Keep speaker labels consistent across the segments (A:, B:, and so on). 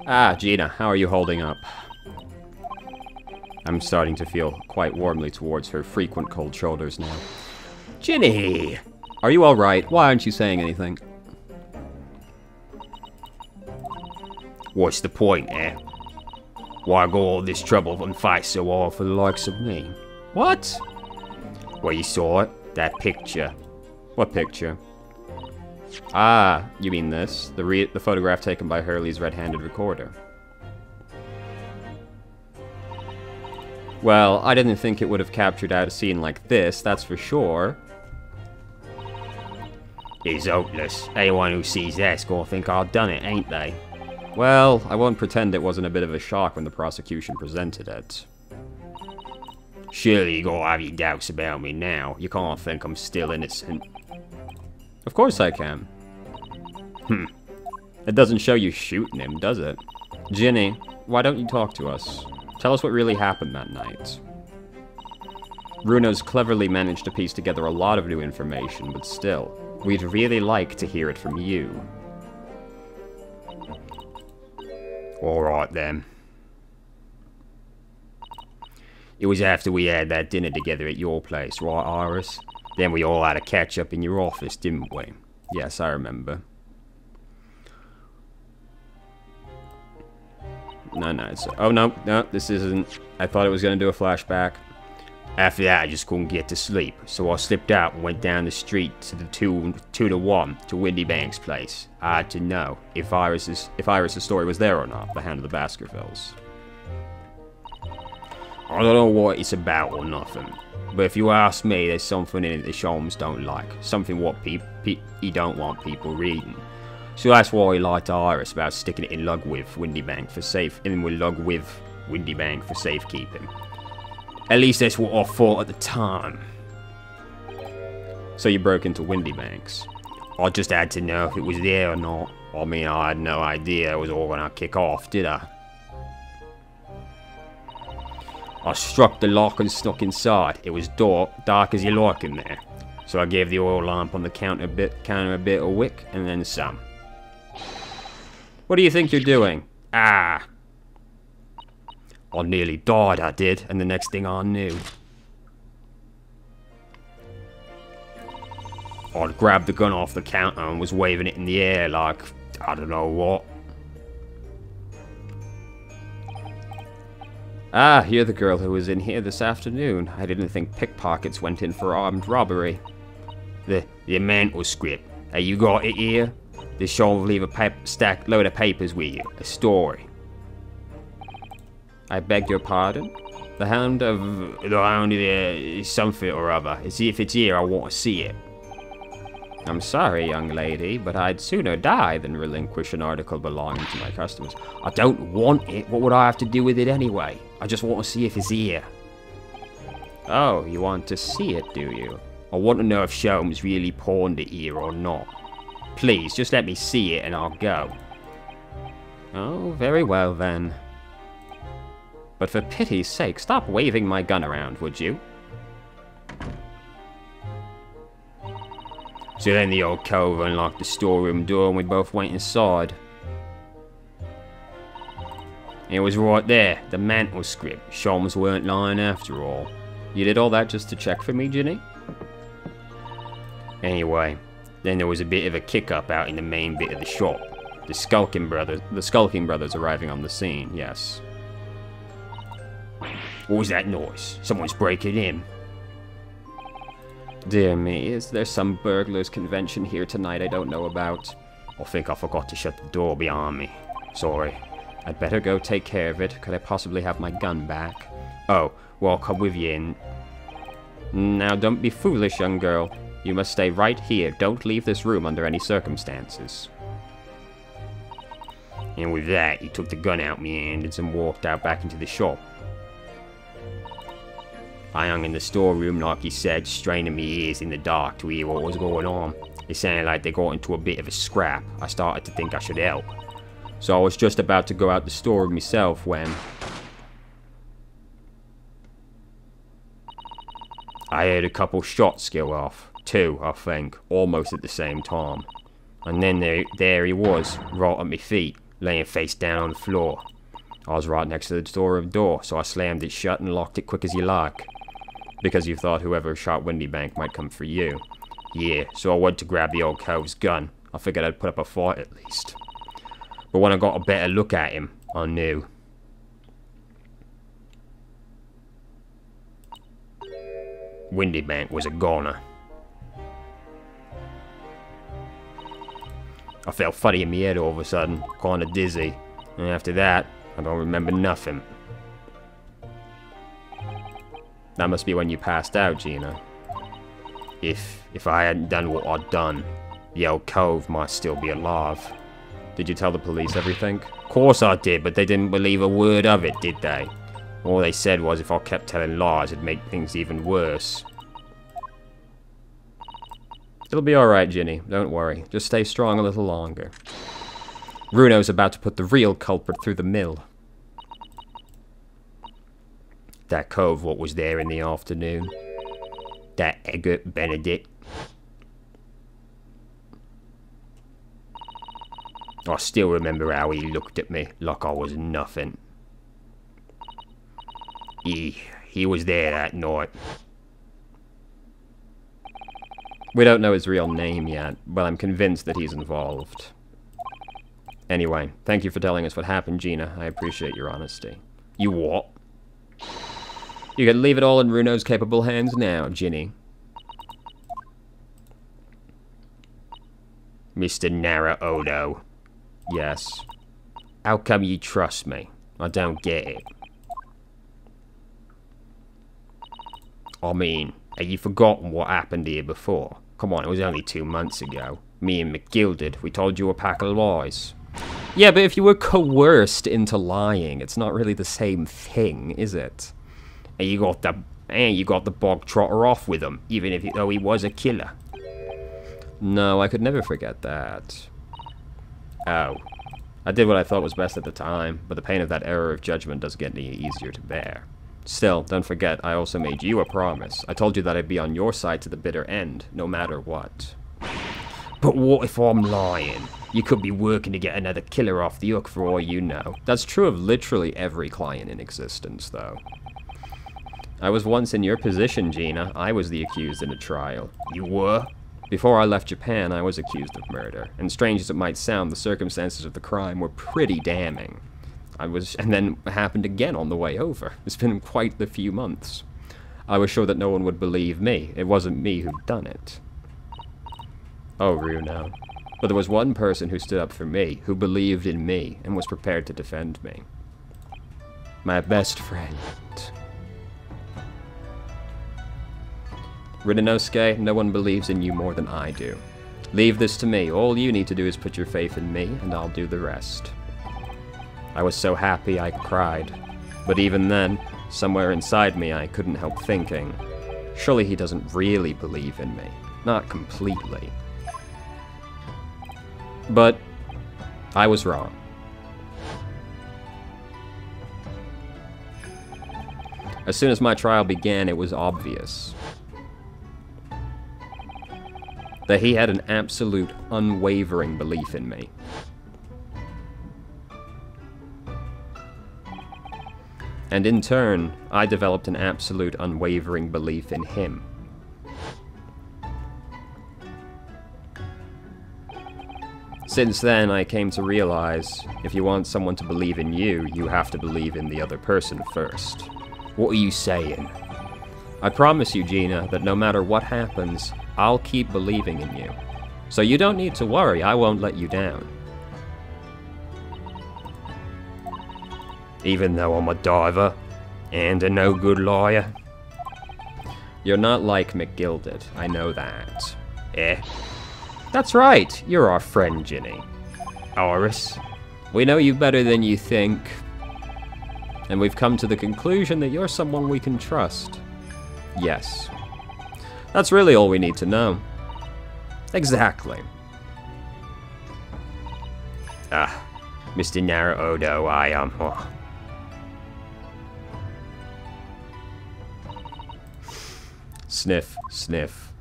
A: Ah, Gina, how are you holding up? I'm starting to feel quite warmly towards her frequent cold shoulders now. Ginny! Are you alright? Why aren't you saying anything?
B: What's the point, eh? Why go all this trouble and fight so hard for the likes of me?
A: What?
B: Well, you saw it? That picture.
A: What picture? Ah, you mean this? The photograph taken by Hurley's red-handed recorder. Well, I didn't think it would have captured out a scene like this, that's for sure.
B: It's hopeless. Anyone who sees that's gonna think I've done it, ain't they?
A: Well, I won't pretend it wasn't a bit of a shock when the prosecution presented it.
B: Surely you gotta have your doubts about me now. You can't think I'm still innocent.
A: Of course I can. It doesn't show you shooting him, does it? Ginny, why don't you talk to us? Tell us what really happened that night. Bruno's cleverly managed to piece together a lot of new information, but still, we'd really like to hear it from you.
B: Alright then. It was after we had that dinner together at your place, right, Iris? Then we all had a catch-up in your office, didn't we?
A: Yes, I remember. No, it's... Oh, no, this isn't... I thought it was going to do a flashback.
B: After that, I just couldn't get to sleep, so I slipped out and went down the street to the 2-to-1 to Windy Bank's place. I had to know
A: if Iris's story was there or not, the Hand of the Baskervilles.
B: I don't know what it's about or nothing, but if you ask me, there's something in it the Sholmes don't like. Something what he don't want people reading. So that's why he lied to Iris about sticking it in lug with Windy Bank for safekeeping. At least that's what I thought at the time.
A: So you broke into Windy Banks?
B: I just had to know if it was there or not. I mean, I had no idea it was all gonna kick off, did I? I struck the lock and snuck inside. It was dark as you like in there. So I gave the oil lamp on the counter a bit of wick, and then some.
A: What do you think you're doing?
B: Ah! I nearly died, I did, and the next thing I knew, I'd grabbed the gun off the counter and was waving it in the air like, I don't know what.
A: Ah, you're the girl who was in here this afternoon. I didn't think pickpockets went in for armed robbery.
B: The mental script. Hey, you got it here? This show will leave a load of papers with you. A story.
A: I beg your pardon? The Hound of
B: something or other. See if it's here, I want to see it.
A: I'm sorry, young lady, but I'd sooner die than relinquish an article belonging to my customers.
B: I don't want it. What would I have to do with it anyway? I just want to see if it's here.
A: Oh, you want to see it, do you?
B: I want to know if Sholmes really pawned it here or not. Please, just let me see it and I'll go.
A: Oh, very well then. But for pity's sake, stop waving my gun around, would you?
B: So then the old cove unlocked the storeroom door and we both went inside. It was right there, the mantle script. Sholmes weren't lying after all.
A: You did all that just to check for me, Ginny?
B: Anyway, then there was a bit of a kick-up out in the main bit of the shop.
A: The Skulking Brothers arriving on the scene, yes.
B: What was that noise? Someone's breaking in.
A: Dear me, is there some burglars convention here tonight I don't know about?
B: I think I forgot to shut the door behind me. Sorry.
A: I'd better go take care of it. Could I possibly have my gun back?
B: Oh, well, I'll come with you in.
A: Now, don't be foolish, young girl. You must stay right here. Don't leave this room under any circumstances.
B: And with that, he took the gun out my hand and walked out back into the shop. I hung in the storeroom, like he said, straining my ears in the dark to hear what was going on. It sounded like they got into a bit of a scrap. I started to think I should help.
A: So I was just about to go out the storeroom myself when...
B: I heard a couple shots go off. 2, I think, almost at the same time. And then there he was, right at my feet. laying face down on the floor. I was right next to the door, so I slammed it shut and locked it quick as you like.
A: Because you thought whoever shot Windy Bank might come for you.
B: Yeah, so I went to grab the old cove's gun. I figured I'd put up a fight at least. But when I got a better look at him, I knew. Windy Bank was a goner. I felt funny in my head all of a sudden, kinda dizzy. And after that, I don't remember nothing.
A: That must be when you passed out, Gina.
B: If I hadn't done what I'd done, the old cove might still be alive.
A: Did you tell the police everything?
B: Of course I did, but they didn't believe a word of it, did they? All they said was if I kept telling lies, it'd make things even worse.
A: It'll be alright, Ginny. Don't worry. Just stay strong a little longer. Runo's about to put the real culprit through the mill.
B: That cove what was there in the afternoon. That Egbert Benedict. I still remember how he looked at me like I was nothing. He was there that night.
A: We don't know his real name yet, but I'm convinced that he's involved. Anyway, thank you for telling us what happened, Gina. I appreciate your honesty.
B: You what?
A: You can leave it all in Runo's capable hands now, Ginny.
B: Mr. Narra-Odo.
A: Yes.
B: How come you trust me? I don't get it. I mean, have you forgotten what happened here before? Come on, it was only 2 months ago. Me and McGilded, we told you a pack of lies.
A: Yeah, but if you were coerced into lying, it's not really the same thing, is it?
B: And you got the bog trotter off with him, even though he was a killer.
A: No, I could never forget that.
B: Oh.
A: I did what I thought was best at the time, but the pain of that error of judgment doesn't get any easier to bear. Still, don't forget, I also made you a promise. I told you that I'd be on your side to the bitter end, no matter what.
B: But what if I'm lying? You could be working to get another killer off the hook for all you know.
A: That's true of literally every client in existence, though. I was once in your position, Gina. I was the accused in a trial.
B: You were?
A: Before I left Japan, I was accused of murder. And strange as it might sound, the circumstances of the crime were pretty damning. And then it happened again on the way over. It's been quite the few months. I was sure that no one would believe me. It wasn't me who'd done it. Oh, Runo. But there was one person who stood up for me, who believed in me, and was prepared to defend me. My best friend. Ridenosuke, no one believes in you more than I do. Leave this to me. All you need to do is put your faith in me, and I'll do the rest. I was so happy I cried. But even then, somewhere inside me I couldn't help thinking, surely he doesn't really believe in me. Not completely. But I was wrong. As soon as my trial began, it was obvious that he had an absolute, unwavering belief in me. And in turn, I developed an absolute, unwavering belief in him. Since then, I came to realize, if you want someone to believe in you, you have to believe in the other person first.
B: What are you saying?
A: I promise you, Gina, that no matter what happens, I'll keep believing in you. So you don't need to worry, I won't let you down.
B: Even though I'm a diver and a no-good liar?
A: You're not like McGilded, I know that.
B: Eh?
A: That's right, you're our friend, Ginny.
B: Iris?
A: We know you better than you think. And we've come to the conclusion that you're someone we can trust. Yes. That's really all we need to know. Exactly.
B: Ah, Mr. Narra-Odo, I am...
A: Sniff, sniff.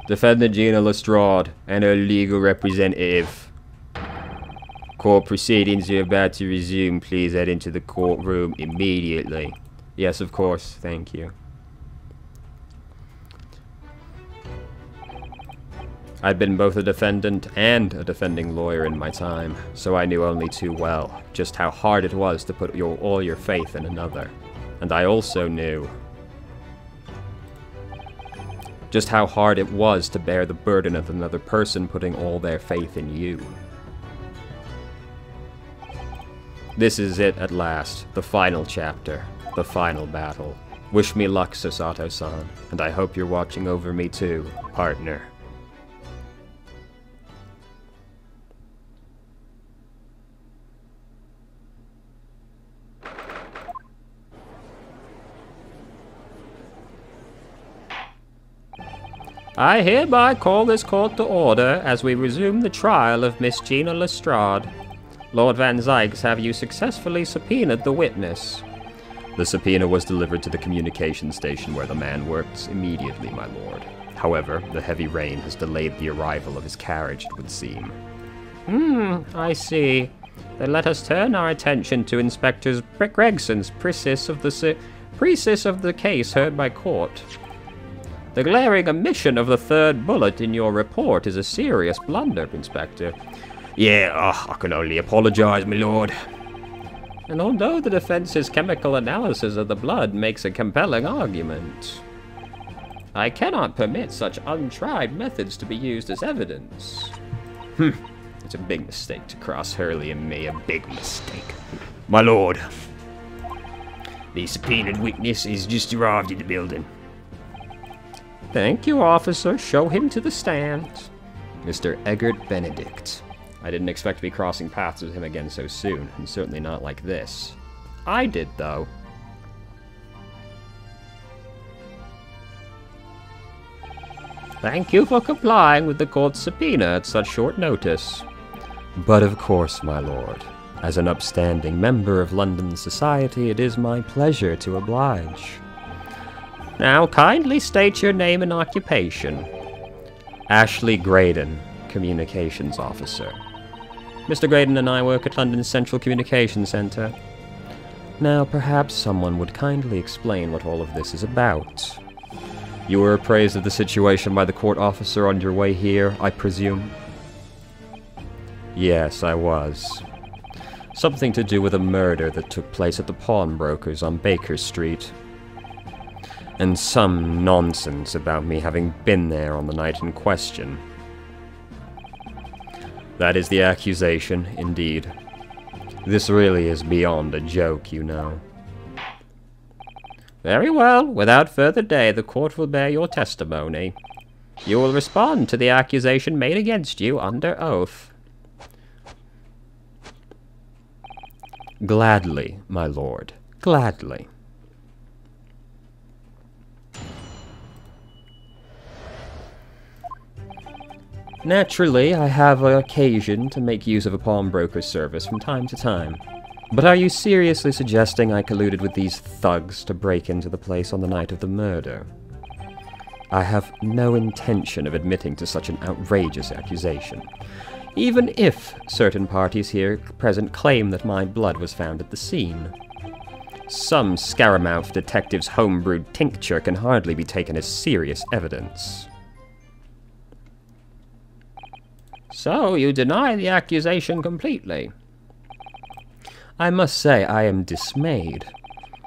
A: Defendant Gina Lestrade and her legal representative.
B: Court proceedings are about to resume. Please head into the courtroom immediately.
A: Yes, of course. Thank you. I'd been both a defendant and a defending lawyer in my time, so I knew only too well just how hard it was to put all your faith in another. And I also knew just how hard it was to bear the burden of another person putting all their faith in you. This is it at last, the final chapter, the final battle. Wish me luck, Susato-san, and I hope you're watching over me too, partner. I hereby call this court to order as we resume the trial of Miss Gina Lestrade. Lord Van Zykes, have you successfully subpoenaed the witness? The subpoena was delivered to the communication station where the man works immediately, my lord. However, the heavy rain has delayed the arrival of his carriage, it would seem. I see. Then let us turn our attention to Inspector Gregson's precis of the case heard by court. The glaring omission of the third bullet in your report is a serious blunder, Inspector.
B: Yeah, I can only apologize, my lord.
A: And although the defense's chemical analysis of the blood makes a compelling argument, I cannot permit such untried methods to be used as evidence. It's a big mistake to cross Hurley and me, a big mistake.
B: My lord, the subpoenaed witness is just arrived in the building.
A: Thank you, officer. Show him to the stand. Mr. Eggert Benedict. I didn't expect to be crossing paths with him again so soon, and certainly not like this. I did, though. Thank you for complying with the court's subpoena at such short notice. But of course, my lord, as an upstanding member of London society, it is my pleasure to oblige. Now, kindly state your name and occupation. Ashley Graydon, Communications Officer. Mr. Graydon and I work at London's Central Communications Centre. Now, perhaps someone would kindly explain what all of this is about. You were appraised of the situation by the court officer on your way here, I presume? Yes, I was. Something to do with a murder that took place at the pawnbrokers on Baker Street. And some nonsense about me having been there on the night in question. That is the accusation, indeed. This really is beyond a joke, you know. Very well. Without further delay, the court will bear your testimony. You will respond to the accusation made against you under oath. Gladly, my lord. Gladly. Naturally, I have occasion to make use of a pawnbroker's service from time to time. But are you seriously suggesting I colluded with these thugs to break into the place on the night of the murder? I have no intention of admitting to such an outrageous accusation, even if certain parties here present claim that my blood was found at the scene. Some scaramouth detective's homebrewed tincture can hardly be taken as serious evidence. So, you deny the accusation completely? I must say I am dismayed.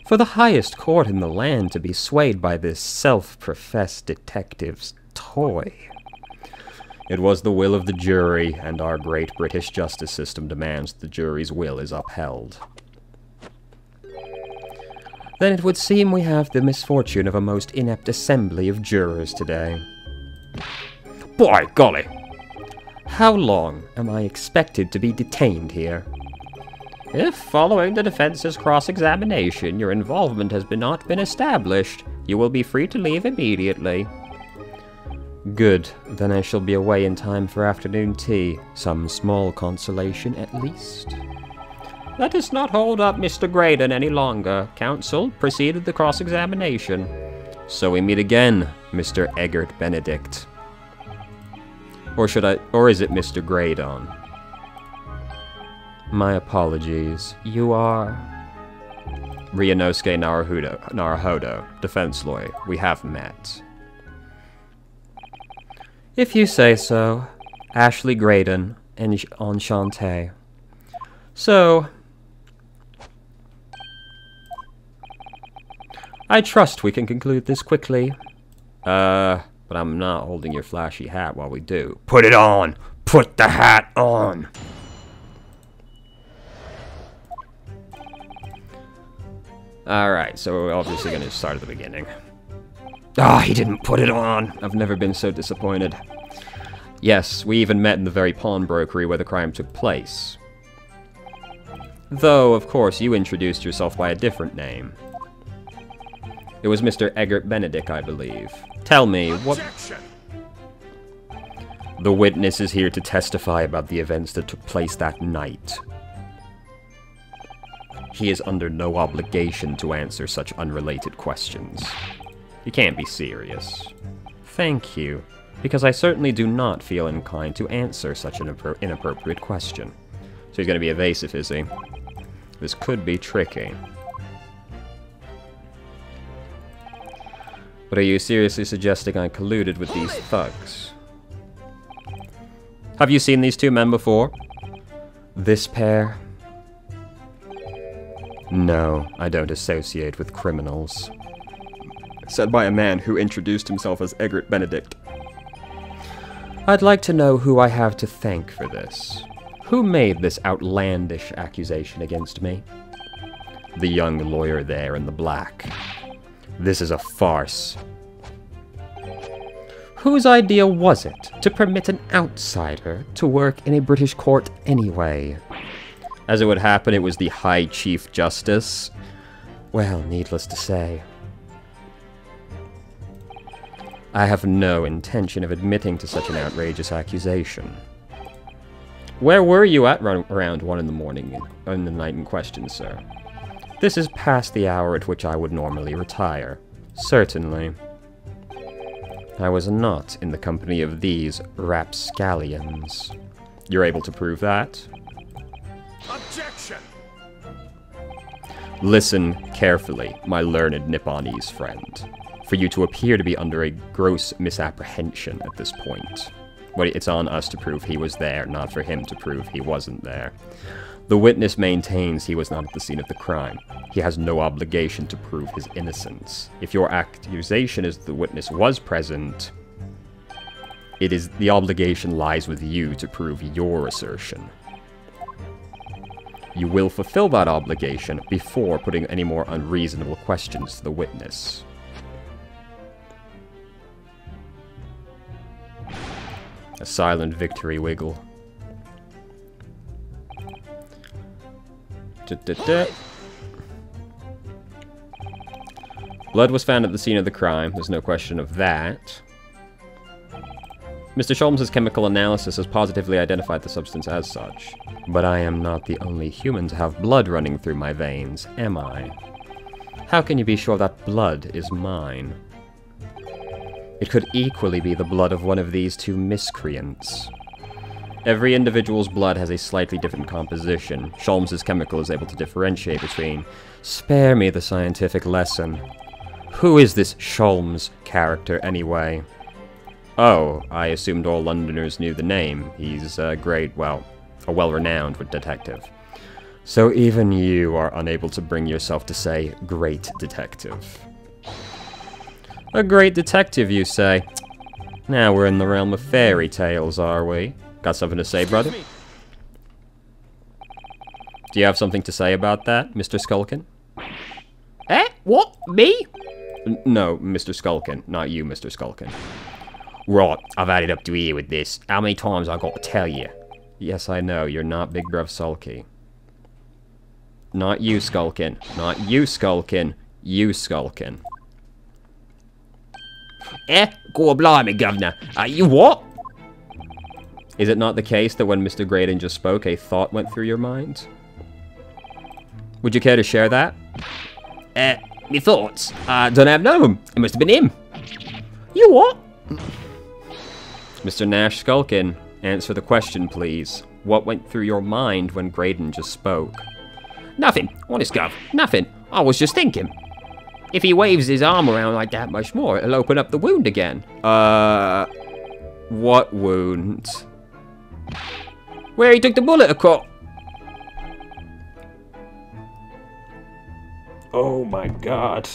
A: For the highest court in the land to be swayed by this self-professed detective's toy. It was the will of the jury, and our great British justice system demands the jury's will is upheld. Then it would seem we have the misfortune of a most inept assembly of jurors today. By golly! How long am I expected to be detained here? If, following the defense's cross-examination, your involvement has not been established, you will be free to leave immediately. Good. Then I shall be away in time for afternoon tea. Some small consolation, at least. Let us not hold up Mr. Graydon any longer. Counsel, proceed with the cross-examination. So we meet again, Mr. Eggert Benedict. Or is it Mr. Graydon? My apologies. You are... Ryunosuke Naruhodo, defense lawyer. We have met. If you say so. Ashley Graydon, enchanté. So... I trust we can conclude this quickly. But I'm not holding your flashy hat while we do.
B: Put it on! Put the hat on!
A: Alright, so we're obviously going to start at the beginning.
B: Ah, he didn't put it on!
A: I've never been so disappointed. Yes, we even met in the very pawnbrokery where the crime took place. Though, of course, you introduced yourself by a different name. It was Mr. Eggert Benedict, I believe. Tell me, what...
B: The witness is here to testify about the events that took place that night. He is under no obligation to answer such unrelated questions.
A: You can't be serious. Thank you, because I certainly do not feel inclined to answer such an inappropriate question. So he's going to be evasive, is he? This could be tricky. But are you seriously suggesting I colluded with these thugs? Have you seen these two men before?
B: This pair? No, I don't associate with criminals.
A: Said by a man who introduced himself as Eggert Benedict.
B: I'd like to know who I have to thank for this. Who made this outlandish accusation against me?
A: The young lawyer there in the black.
B: This is a farce.
A: Whose idea was it to permit an outsider to work in a British court anyway? As it would happen, it was the High Chief Justice.
B: Well, needless to say, I have no intention of admitting to such an outrageous accusation.
A: Where were you at around 1 in the morning on the night in question, sir?
B: This is past the hour at which I would normally retire.
A: Certainly.
B: I was not in the company of these rapscallions.
A: You're able to prove that?
C: Objection!
A: Listen carefully, my learned Nipponese friend. For you to appear to be under a gross misapprehension at this point. But it's on us to prove he was there, not for him to prove he wasn't there. The witness maintains he was not at the scene of the crime. He has no obligation to prove his innocence. If your accusation is the witness was present, the obligation lies with you to prove your assertion. You will fulfill that obligation before putting any more unreasonable questions to the witness. A silent victory wiggle. Blood was found at the scene of the crime. There's no question of that. Mr. Sholmes' chemical analysis has positively identified the substance as such. But I am not the only human to have blood running through my veins, am I? How can you be sure that blood is mine? It could equally be the blood of one of these two miscreants. Every individual's blood has a slightly different composition. Sholmes' chemical is able to differentiate between... Spare me the scientific lesson. Who is this Sholmes character, anyway? Oh, I assumed all Londoners knew the name. He's a well-renowned detective. So even you are unable to bring yourself to say, great detective. A great detective, you say? Now we're in the realm of fairy tales, are we? Got something to say, brother? Do you have something to say about that, Mr. Skulkin?
D: Eh? What? Me?
A: No, Mr. Skulkin. Not you, Mr. Skulkin.
B: Right, I've had it up to here with this. How many times I got to tell you?
A: Yes, I know. You're not Big Bruv Sulky. Not you, Skulkin. Not you, Skulkin. You, Skulkin.
D: Eh? God blimey, Governor. You what?
A: Is it not the case that when Mr. Graydon just spoke, a thought went through your mind? Would you care to share that?
D: Me thoughts? Don't have none of them. It must have been him. You what?
A: Mr. Nash Skulkin, answer the question, please. What went through your mind when Graydon just spoke?
D: Nothing, honest Gov, nothing. I was just thinking. If he waves his arm around like that much more, it'll open up the wound again.
A: What wound?
D: Where he took the bullet across.
A: Oh my god.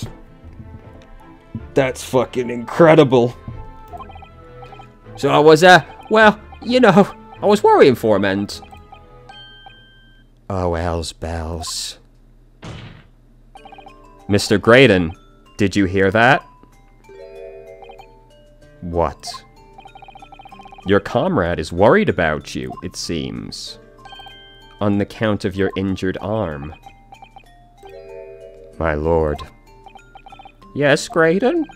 A: That's fucking incredible.
D: So I was, well, you know, I was worrying for him and...
A: Oh, hell's bells. Mr. Graydon, did you hear that? What? Your comrade is worried about you, it seems. On the count of your injured arm. My lord. Yes, Graydon?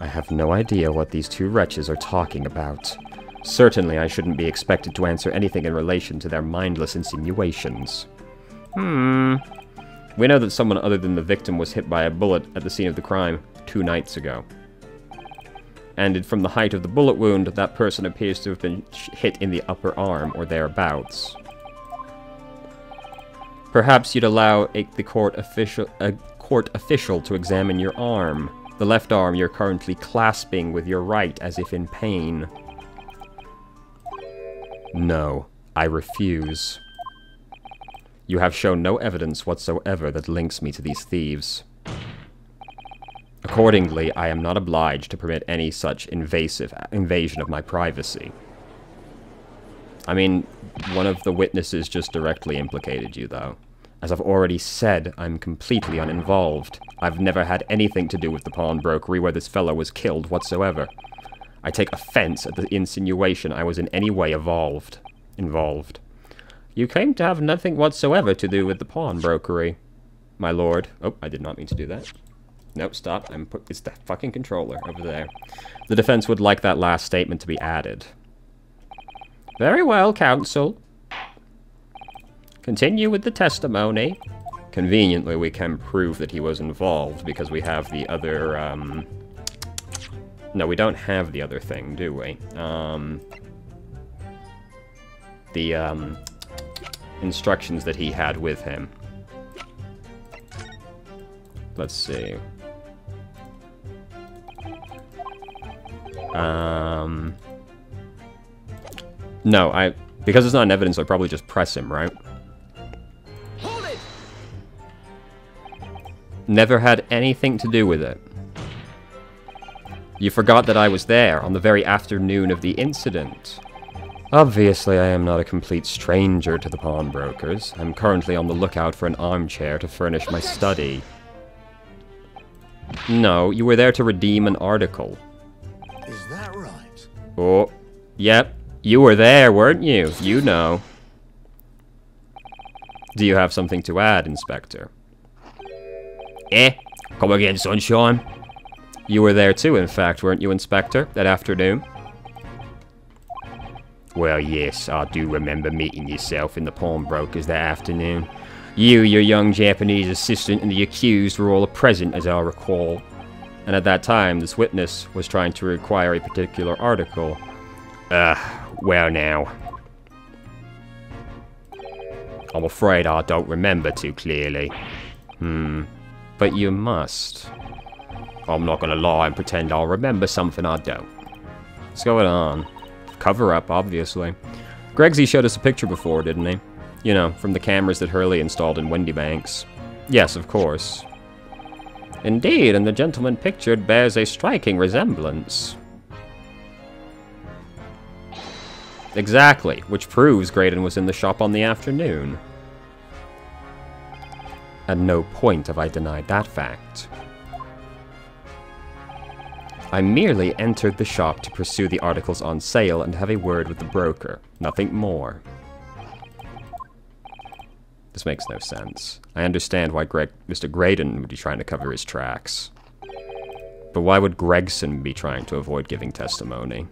A: I have no idea what these two wretches are talking about. Certainly I shouldn't be expected to answer anything in relation to their mindless insinuations. We know that someone other than the victim was hit by a bullet at the scene of the crime 2 nights ago. And from the height of the bullet wound, that person appears to have been hit in the upper arm or thereabouts. Perhaps you'd allow a court official to examine your arm. The left arm you're currently clasping with your right as if in pain. No, I refuse. You have shown no evidence whatsoever that links me to these thieves. Accordingly, I am not obliged to permit any such invasion of my privacy. I mean, one of the witnesses just directly implicated you, though. As I've already said, I'm completely uninvolved. I've never had anything to do with the pawnbrokery where this fellow was killed whatsoever. I take offense at the insinuation I was in any way involved. You claim to have nothing whatsoever to do with the pawnbrokery, my lord. Oh, I did not mean to do that. Nope, stop. It's the fucking controller over there. The defense would like that last statement to be added. Very well, counsel. Continue with the testimony. Conveniently, we can prove that he was involved because we have the other, No, we don't have the other thing, do we? The, instructions that he had with him. Let's see. No, because it's not an evidence, I'd probably just press him, right?
C: Hold it!
A: Never had anything to do with it. You forgot that I was there on the very afternoon of the incident. Obviously, I am not a complete stranger to the pawnbrokers. I'm currently on the lookout for an armchair to furnish my study. No, you were there to redeem an article.
C: Is that right?
A: Oh, yep. You were there, weren't you? You know. Do you have something to add, Inspector?
D: Come again, sunshine.
A: You were there too, in fact, weren't you, Inspector, that afternoon?
B: Well, yes, I do remember meeting yourself in the pawnbrokers that afternoon. You, your young Japanese assistant, and the accused were all present, as I recall.
A: And at that time, this witness was trying to require a particular article.
B: Well now. I'm afraid I don't remember too clearly.
A: But you must.
B: I'm not gonna lie and pretend I'll remember something I don't.
A: What's going on? Cover up, obviously. Gregsy showed us a picture before, didn't he? You know, from the cameras that Hurley installed in Windybanks. Yes, of course. Indeed, and the gentleman pictured bears a striking resemblance. Exactly, which proves Graydon was in the shop on the afternoon. At no point have I denied that fact. I merely entered the shop to pursue the articles on sale and have a word with the broker. Nothing more. This makes no sense. I understand why Mr. Graydon would be trying to cover his tracks. But why would Gregson be trying to avoid giving testimony?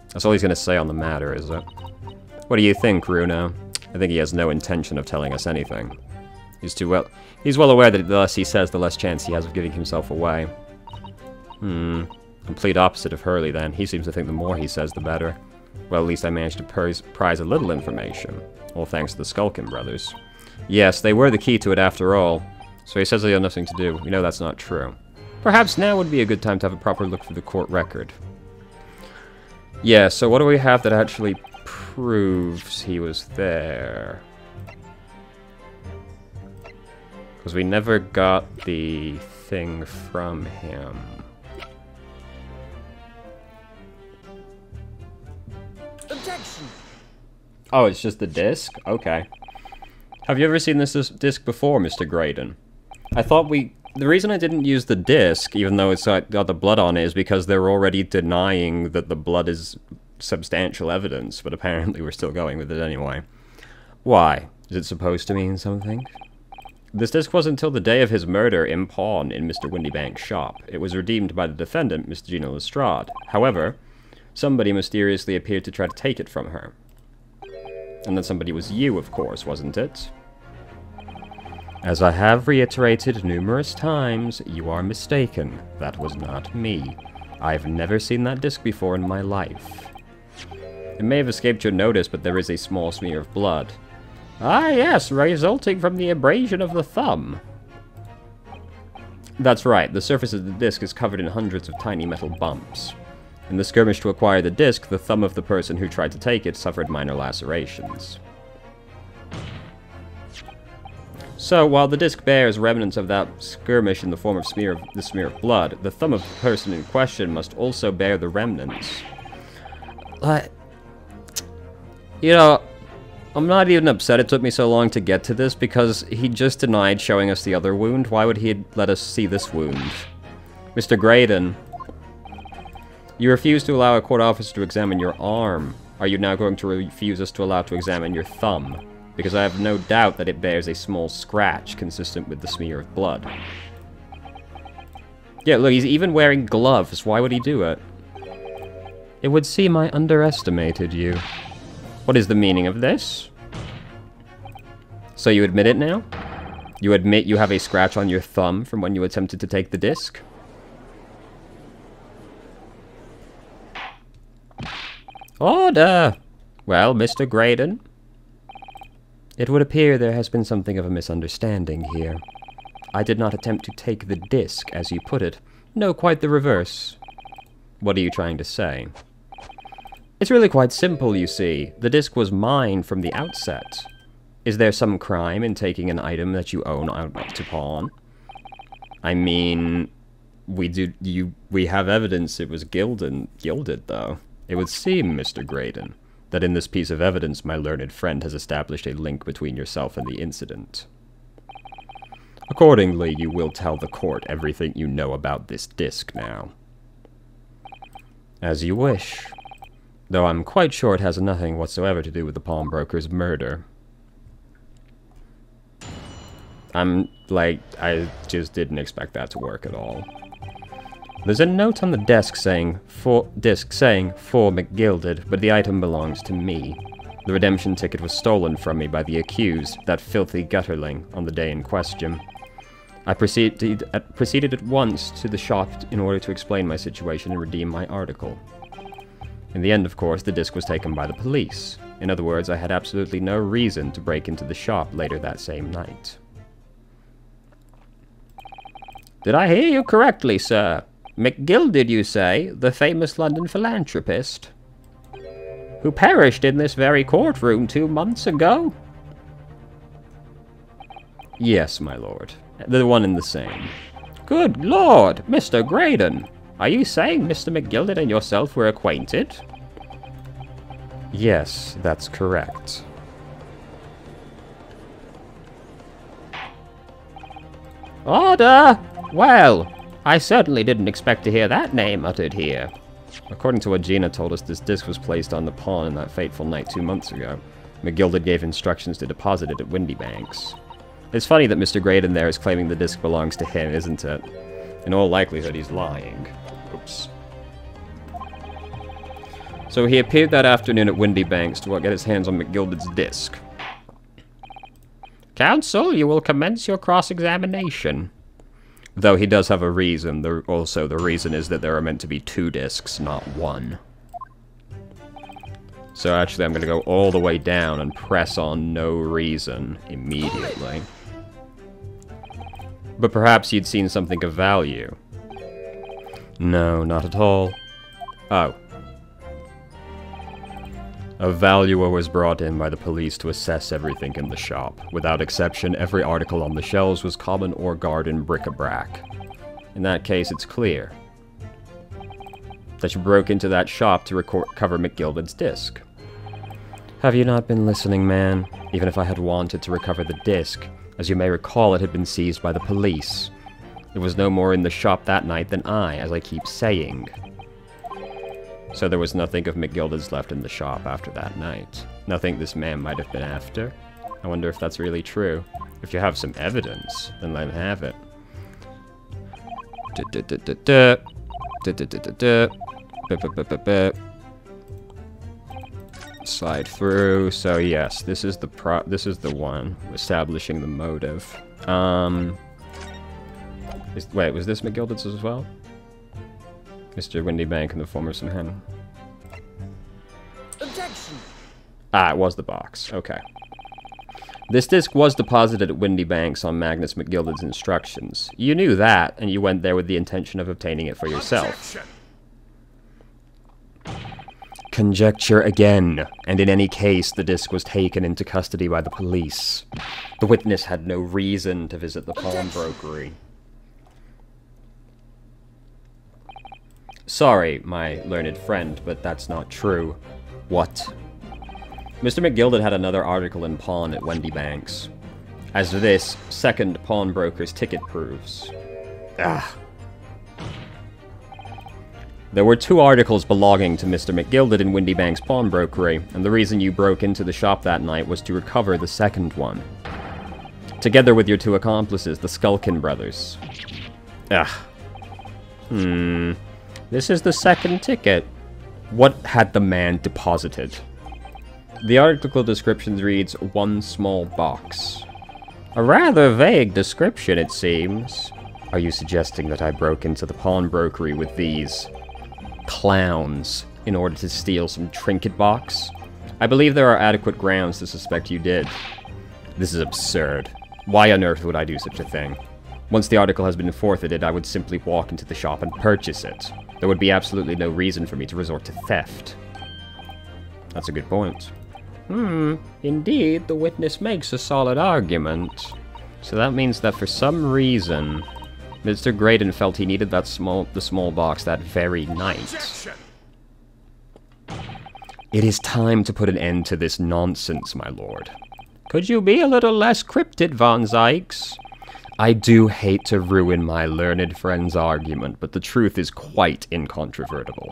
A: That's all he's going to say on the matter, is it? What do you think, Runo? I think he has no intention of telling us anything. He's well aware that the less he says, the less chance he has of giving himself away. Complete opposite of Hurley, then. He seems to think the more he says, the better. Well, at least I managed to prize a little information. All thanks to the Skulkin brothers. Yes, they were the key to it after all. So he says they have nothing to do. We know that's not true. Perhaps now would be a good time to have a proper look through the court record. Yeah, so what do we have that actually proves he was there? Because we never got the thing from him.
C: Objection!
A: Oh, it's just the disc? Okay. Have you ever seen this disc before, Mr. Graydon? I thought the reason I didn't use the disc, even though it's got the blood on it, is because they're already denying that the blood is substantial evidence, but apparently we're still going with it anyway. Why? Is it supposed to mean something? This disc wasn't until the day of his murder in pawn in Mr. Windybank's shop. It was redeemed by the defendant, Mr. Gina Lestrade. However, somebody mysteriously appeared to try to take it from her. And that somebody was you, of course, wasn't it? As I have reiterated numerous times, you are mistaken. That was not me. I've never seen that disc before in my life. It may have escaped your notice, but there is a small smear of blood. Ah, yes, resulting from the abrasion of the thumb. That's right, the surface of the disc is covered in hundreds of tiny metal bumps. In the skirmish to acquire the disc, the thumb of the person who tried to take it suffered minor lacerations. So, while the disc bears remnants of that skirmish in the form of the smear of blood, the thumb of the person in question must also bear the remnants. You know, I'm not even upset it took me so long to get to this, because he just denied showing us the other wound. Why would he let us see this wound? Mr. Graydon, you refuse to allow a court officer to examine your arm. Are you now going to refuse us to allow to examine your thumb? Because I have no doubt that it bears a small scratch consistent with the smear of blood. Yeah, look, he's even wearing gloves. Why would he do it? It would seem I underestimated you. What is the meaning of this? So you admit it now? You admit you have a scratch on your thumb from when you attempted to take the disc? Order! Well, Mr. Graydon? It would appear there has been something of a misunderstanding here. I did not attempt to take the disc, as you put it. No, quite the reverse. What are you trying to say? It's really quite simple, you see. The disc was mine from the outset. Is there some crime in taking an item that you own out to pawn? I mean, we have evidence it was gilded, though. It would seem, Mr. Graydon, that in this piece of evidence my learned friend has established a link between yourself and the incident. Accordingly, you will tell the court everything you know about this disc now. As you wish. Though I'm quite sure it has nothing whatsoever to do with the pawnbroker's murder. I just didn't expect that to work at all. There's a note on the disc saying, for McGilded, but the item belongs to me. The redemption ticket was stolen from me by the accused, that filthy gutterling, on the day in question. I proceeded at once to the shop in order to explain my situation and redeem my article. In the end, of course, the disc was taken by the police. In other words, I had absolutely no reason to break into the shop later that same night. Did I hear you correctly, sir? McGilded, you say, the famous London philanthropist, who perished in this very courtroom 2 months ago? Yes, my lord. The one and the same. Good lord, Mr. Graydon. Are you saying Mr. McGilded and yourself were acquainted? Yes, that's correct. Order! Well, I certainly didn't expect to hear that name uttered here. According to what Gina told us, this disc was placed on the pawn on that fateful night 2 months ago. McGilded gave instructions to deposit it at Windybanks. It's funny that Mr. Graydon there is claiming the disc belongs to him, isn't it? In all likelihood, he's lying. Oops. So he appeared that afternoon at Windybanks to get his hands on McGilded's disc. Counsel, you will commence your cross-examination. Though he does have a reason. The reason is that there are meant to be 2 discs, not 1. So actually I'm going to go all the way down and press on no reason immediately. But perhaps you'd seen something of value. No, not at all. Oh. A valuer was brought in by the police to assess everything in the shop. Without exception, every article on the shelves was common or garden bric-a-brac. In that case, it's clear that you broke into that shop to recover McGilded's disc. Have you not been listening, man? Even if I had wanted to recover the disc, as you may recall, it had been seized by the police. It was no more in the shop that night than I, as I keep saying. So there was nothing of McGilded's left in the shop after that night. Nothing this man might have been after. I wonder if that's really true. If you have some evidence, then let him have it. Slide through. So yes, this is the one establishing the motive. Wait, was this McGilded's as well? Mr. Windybank in the form of some hen.
C: Objection.
A: Ah, it was the box. Okay. This disc was deposited at Windybank's on Magnus McGilded's instructions. You knew that, and you went there with the intention of obtaining it for yourself.
C: Objection.
A: Conjecture again, and in any case, the disc was taken into custody by the police. The witness had no reason to visit the pawnbrokery. Sorry, my learned friend, but that's not true. What? Mr. McGilded had another article in pawn at Windybank's, as this second pawnbroker's ticket proves. Ah. There were 2 articles belonging to Mr. McGilded in Windybank's pawnbrokery, and the reason you broke into the shop that night was to recover the second one. Together with your 2 accomplices, the Skulkin brothers. Ah. This is the second ticket. What had the man deposited? The article description reads, 1 small box. A rather vague description, it seems. Are you suggesting that I broke into the pawnbrokery with these clowns in order to steal some trinket box? I believe there are adequate grounds to suspect you did. This is absurd. Why on earth would I do such a thing? Once the article has been forfeited, I would simply walk into the shop and purchase it. There would be absolutely no reason for me to resort to theft. That's a good point. Indeed, the witness makes a solid argument. So that means that for some reason, Mr. Graydon felt he needed the small box that very night.
C: Objection.
A: It is time to put an end to this nonsense, my lord. Could you be a little less cryptic, Von Zykes? I do hate to ruin my learned friend's argument, but the truth is quite incontrovertible.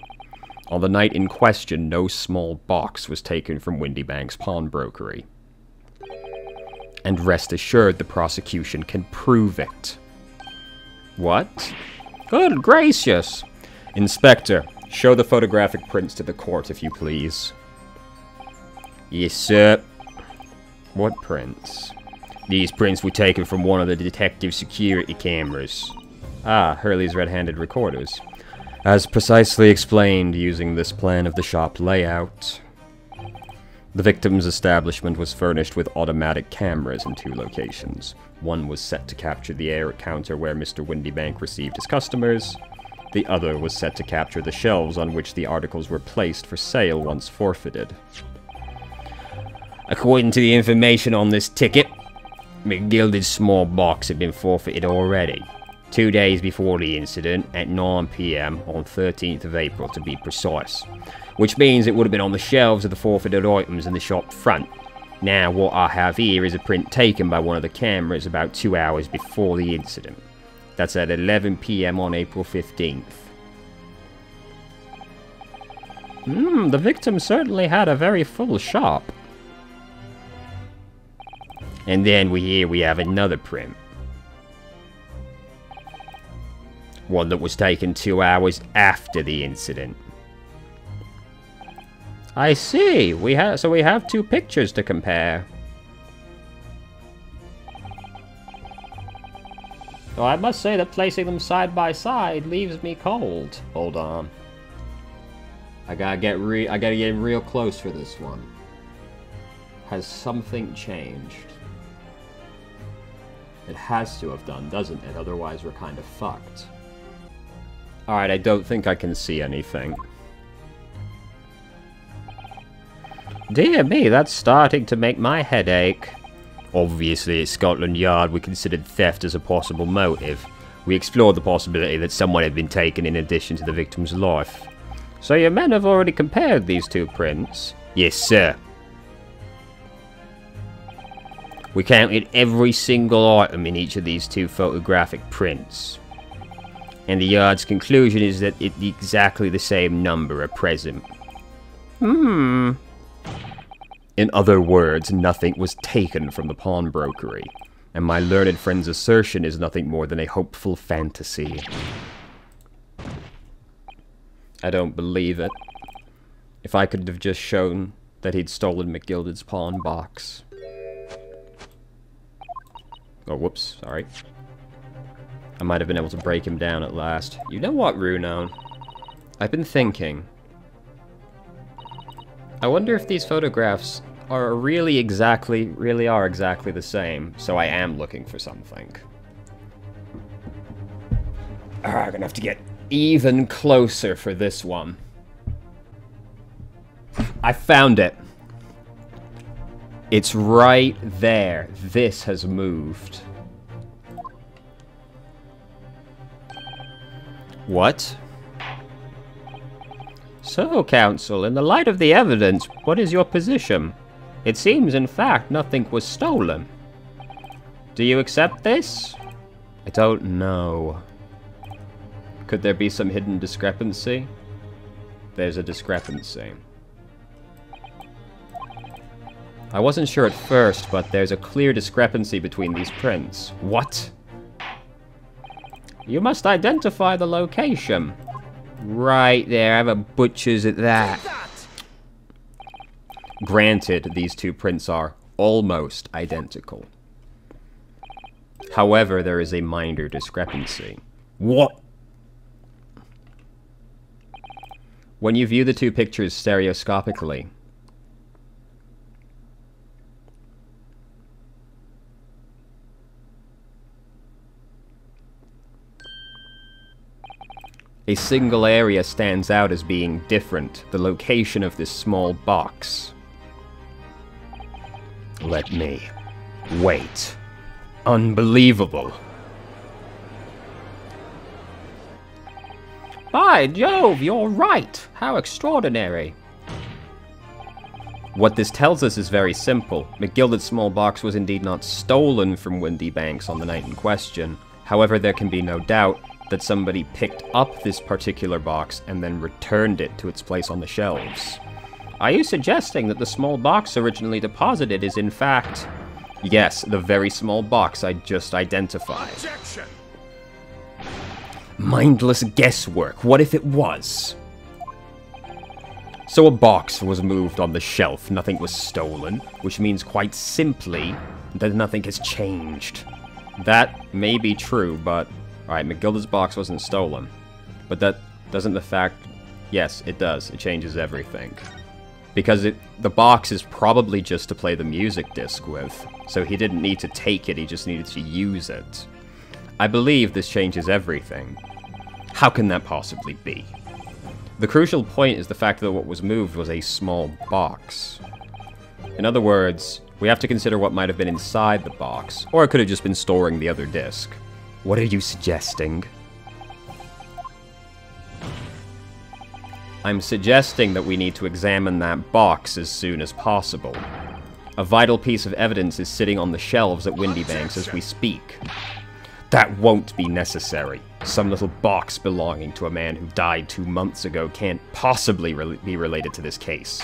A: On the night in question, no small box was taken from Windybank's pawnbrokery. And rest assured, the prosecution can prove it. What? Good gracious! Inspector, show the photographic prints to the court, if you please. Yes, sir. What prints? These prints were taken from one of the detective security cameras. Ah, Hurley's red-handed recorders. As precisely explained using this plan of the shop layout. The victim's establishment was furnished with automatic cameras in 2 locations. One was set to capture the air counter where Mr. Windybank received his customers. The other was set to capture the shelves on which the articles were placed for sale once forfeited. According to the information on this ticket, McGilded's small box had been forfeited already. 2 days before the incident, at 9 PM on 13th of April to be precise. Which means it would have been on the shelves of the forfeited items in the shop front. Now what I have here is a print taken by one of the cameras about 2 hours before the incident. That's at 11 PM on April 15th. The victim certainly had a very full shop. And then we have another print. One that was taken 2 hours after the incident. I see. So we have 2 pictures to compare. Though I must say that placing them side by side leaves me cold. Hold on. I gotta get real close for this one. Has something changed? It has to have done, doesn't it? Otherwise we're kind of fucked. Alright, I don't think I can see anything.
D: Dear me, that's starting to make my head ache. Obviously, at Scotland Yard, we considered theft as a possible motive. We explored the possibility that someone had been taken in addition to the victim's life. So your men have already compared these two prints? Yes, sir. We counted every single item in each of these two photographic prints. And the Yard's conclusion is that it's exactly the same number are present. In other words, nothing was taken from the pawnbrokery, and my learned friend's assertion is nothing more than a hopeful fantasy.
A: I don't believe it. If I could have just shown that he'd stolen McGilded's pawn box. Oh, whoops, sorry. I might have been able to break him down at last. You know what, Runo? I've been thinking. I wonder if these photographs are really are exactly the same, so I am looking for something. I'm gonna have to get even closer for this one. I found it. It's right there. This has moved. What?
D: So, Counsel, in the light of the evidence, what is your position? It seems, in fact, nothing was stolen. Do you accept this?
A: I don't know. Could there be some hidden discrepancy? There's a discrepancy. I wasn't sure at first, but there's a clear discrepancy between these prints. What?
D: You must identify the location. Right there, I have a butcher's at that.
A: Granted, these two prints are almost identical. However, there is a minor discrepancy. What? When you view the two pictures stereoscopically, a single area stands out as being different, the location of this small box. Let me wait. Unbelievable.
D: By Jove, you're right! How extraordinary!
A: What this tells us is very simple. McGilded's small box was indeed not stolen from Windy Banks on the night in question. However, there can be no doubt that somebody picked up this particular box and then returned it to its place on the shelves.
D: Are you suggesting that the small box originally deposited is in fact...
A: Yes, the very small box I just identified.
C: Objection!
A: Mindless guesswork. What if it was? So a box was moved on the shelf, nothing was stolen, which means quite simply that nothing has changed. That may be true, but... Alright, McGilded's box wasn't stolen. But that doesn't the fact... Yes, it does. It changes everything. Because the box is probably just to play the music disc with. So he didn't need to take it, he just needed to use it. I believe this changes everything. How can that possibly be? The crucial point is the fact that what was moved was a small box. In other words, we have to consider what might have been inside the box, or it could have just been storing the other disc. What are you suggesting? I'm suggesting that we need to examine that box as soon as possible. A vital piece of evidence is sitting on the shelves at Windy Banks as we speak. That won't be necessary. Some little box belonging to a man who died 2 months ago can't possibly be related to this case.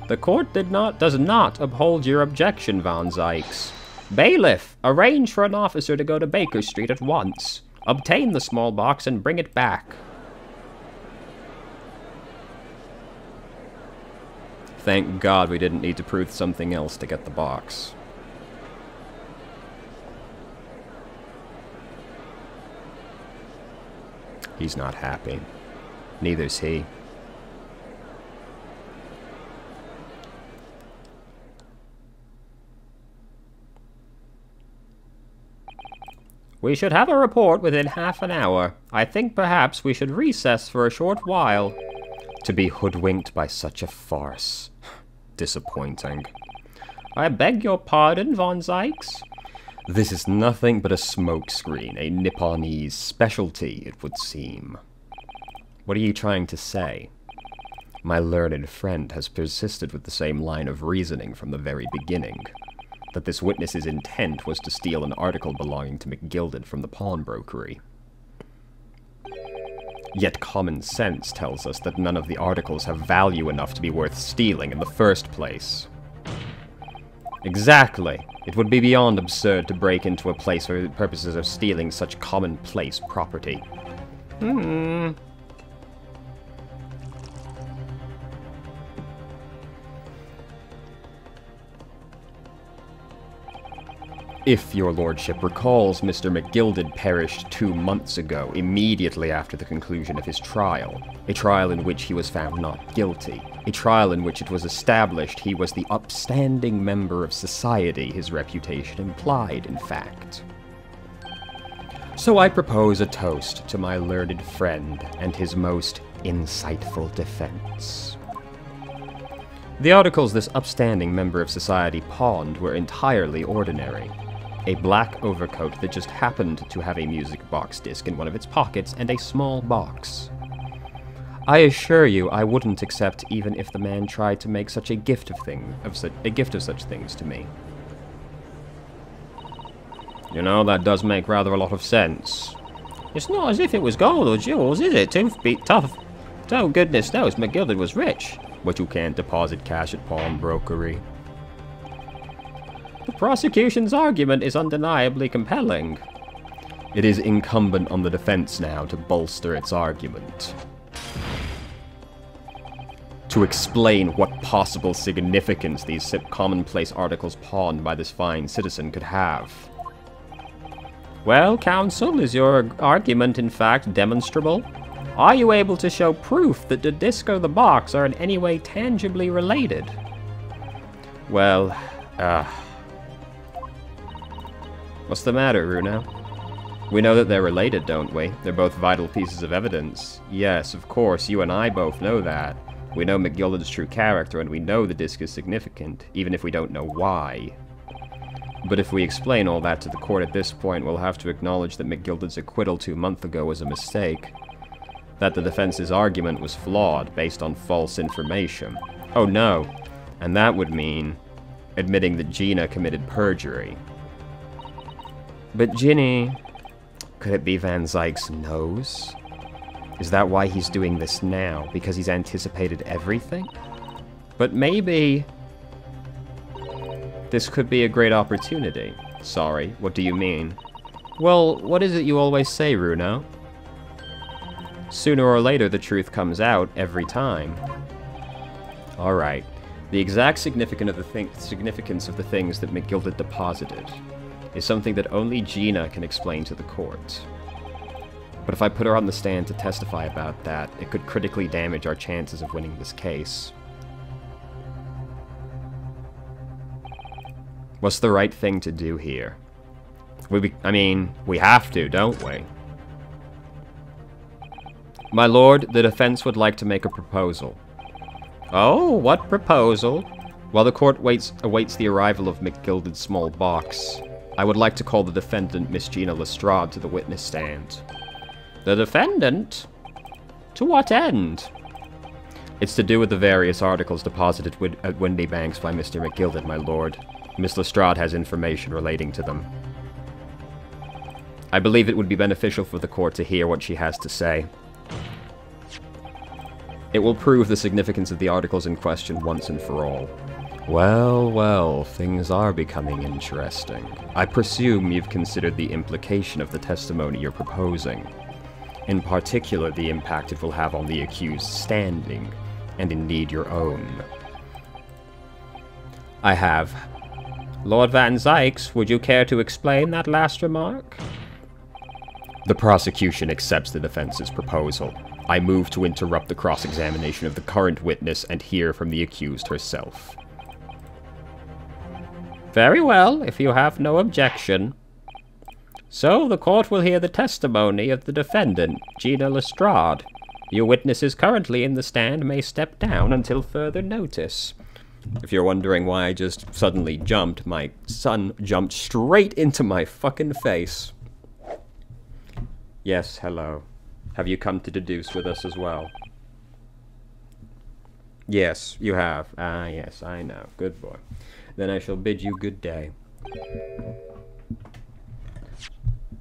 D: The court does not uphold your objection, Von Zykes. Bailiff, arrange for an officer to go to Baker Street at once. Obtain the small box and bring it back.
A: Thank God we didn't need to prove something else to get the box. He's not happy. Neither's he.
D: We should have a report within half an hour. I think perhaps we should recess for a short while.
A: To be hoodwinked by such a farce. Disappointing.
D: I beg your pardon, Von Zykes?
A: This is nothing but a smokescreen, a Nipponese specialty, it would seem. What are you trying to say? My learned friend has persisted with the same line of reasoning from the very beginning. That this witness's intent was to steal an article belonging to McGilded from the pawnbrokery. Yet common sense tells us that none of the articles have value enough to be worth stealing in the first place. Exactly. It would be beyond absurd to break into a place for the purposes of stealing such commonplace property. If your lordship recalls, Mr. McGilded perished 2 months ago, immediately after the conclusion of his trial. A trial in which he was found not guilty. A trial in which it was established he was the upstanding member of society his reputation implied, in fact. So I propose a toast to my learned friend and his most insightful defense. The articles this upstanding member of society pawned were entirely ordinary. A black overcoat that just happened to have a music box disc in one of its pockets and a small box. I assure you I wouldn't accept even if the man tried to make such a gift of such things to me.
D: You know, that does make rather a lot of sense. It's not as if it was gold or jewels, is it? Tough. Oh, goodness knows, McGilded was rich.
A: But you can't deposit cash at pawnbrokery.
D: The prosecution's argument is undeniably compelling.
A: It is incumbent on the defense now to bolster its argument. To explain what possible significance these commonplace articles pawned by this fine citizen could have.
D: Well, counsel, is your argument in fact demonstrable? Are you able to show proof that the disc or the box are in any way tangibly related?
A: Well, what's the matter, Runo? We know that they're related, don't we? They're both vital pieces of evidence. Yes, of course, you and I both know that. We know McGilded's true character, and we know the disc is significant, even if we don't know why. But if we explain all that to the court at this point, we'll have to acknowledge that McGilded's acquittal 2 months ago was a mistake. That the defense's argument was flawed, based on false information. Oh no. And that would mean admitting that Gina committed perjury. But Ginny... Could it be Van Zykes knows? Is that why he's doing this now? Because he's anticipated everything? But maybe... this could be a great opportunity. Sorry, what do you mean? Well, what is it you always say, Runo? Sooner or later, the truth comes out every time. Alright. The exact significance of the things that McGilded deposited is something that only Gina can explain to the court. But if I put her on the stand to testify about that, it could critically damage our chances of winning this case. What's the right thing to do here? I mean, we have to, don't we? My lord, the defense would like to make a proposal. Oh, what proposal? While the court awaits the arrival of McGilded's small box, I would like to call the defendant, Miss Gina Lestrade, to the witness stand. The defendant? To what end? It's to do with the various articles deposited at Windy Banks by Mr. McGilded, my lord. Miss Lestrade has information relating to them. I believe it would be beneficial for the court to hear what she has to say. It will prove the significance of the articles in question once and for all. Well, well, things are becoming interesting. I presume you've considered the implication of the testimony you're proposing. In particular, the impact it will have on the accused's standing, and indeed your own. I have. Lord Van Zykes, would you care to explain that last remark? The prosecution accepts the defense's proposal. I move to interrupt the cross-examination of the current witness and hear from the accused herself.
D: Very well, if you have no objection. So, the court will hear the testimony of the defendant, Gina Lestrade. Your witness is currently in the stand and may step down until further notice.
A: If you're wondering why I just suddenly jumped, my son jumped straight into my fucking face. Yes, hello. Have you come to deduce with us as well? Yes, you have. Ah, yes, I know. Good boy. Then I shall bid you good day.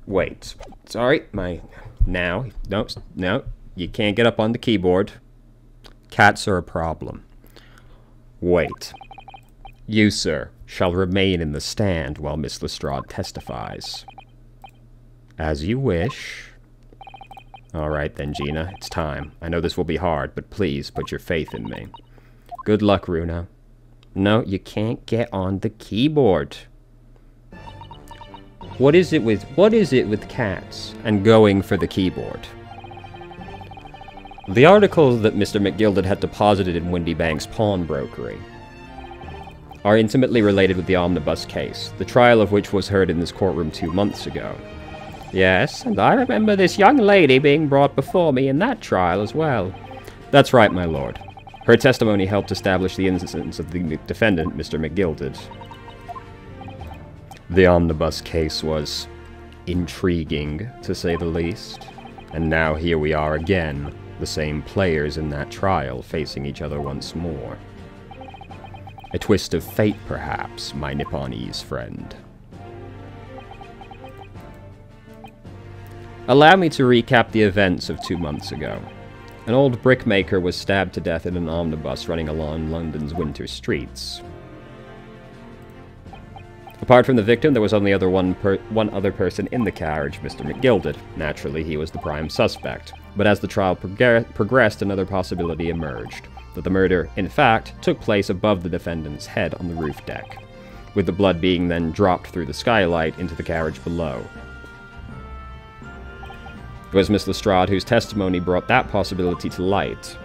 A: Wait. Sorry, Now. No. You can't get up on the keyboard. Cats are a problem. Wait. You, sir, shall remain in the stand while Miss Lestrade testifies. As you wish. Alright then, Gina, it's time. I know this will be hard, but please put your faith in me. Good luck, Runa. No, you can't get on the keyboard. What is it with cats and going for the keyboard? The articles that Mr. McGilded had deposited in Windy Bank's pawnbrokery are intimately related with the omnibus case, the trial of which was heard in this courtroom 2 months ago. Yes, and I remember this young lady being brought before me in that trial as well. That's right, my lord. Her testimony helped establish the innocence of the defendant, Mr. McGilded. The omnibus case was intriguing, to say the least. And now here we are again, the same players in that trial, facing each other once more. A twist of fate, perhaps, my Nipponese friend. Allow me to recap the events of 2 months ago. An old brickmaker was stabbed to death in an omnibus running along London's winter streets. Apart from the victim, there was only one other person in the carriage, Mr. McGilded. Naturally, he was the prime suspect. But as the trial progressed, another possibility emerged. That the murder, in fact, took place above the defendant's head on the roof deck, with the blood being then dropped through the skylight into the carriage below. It was Miss Lestrade whose testimony brought that possibility to light.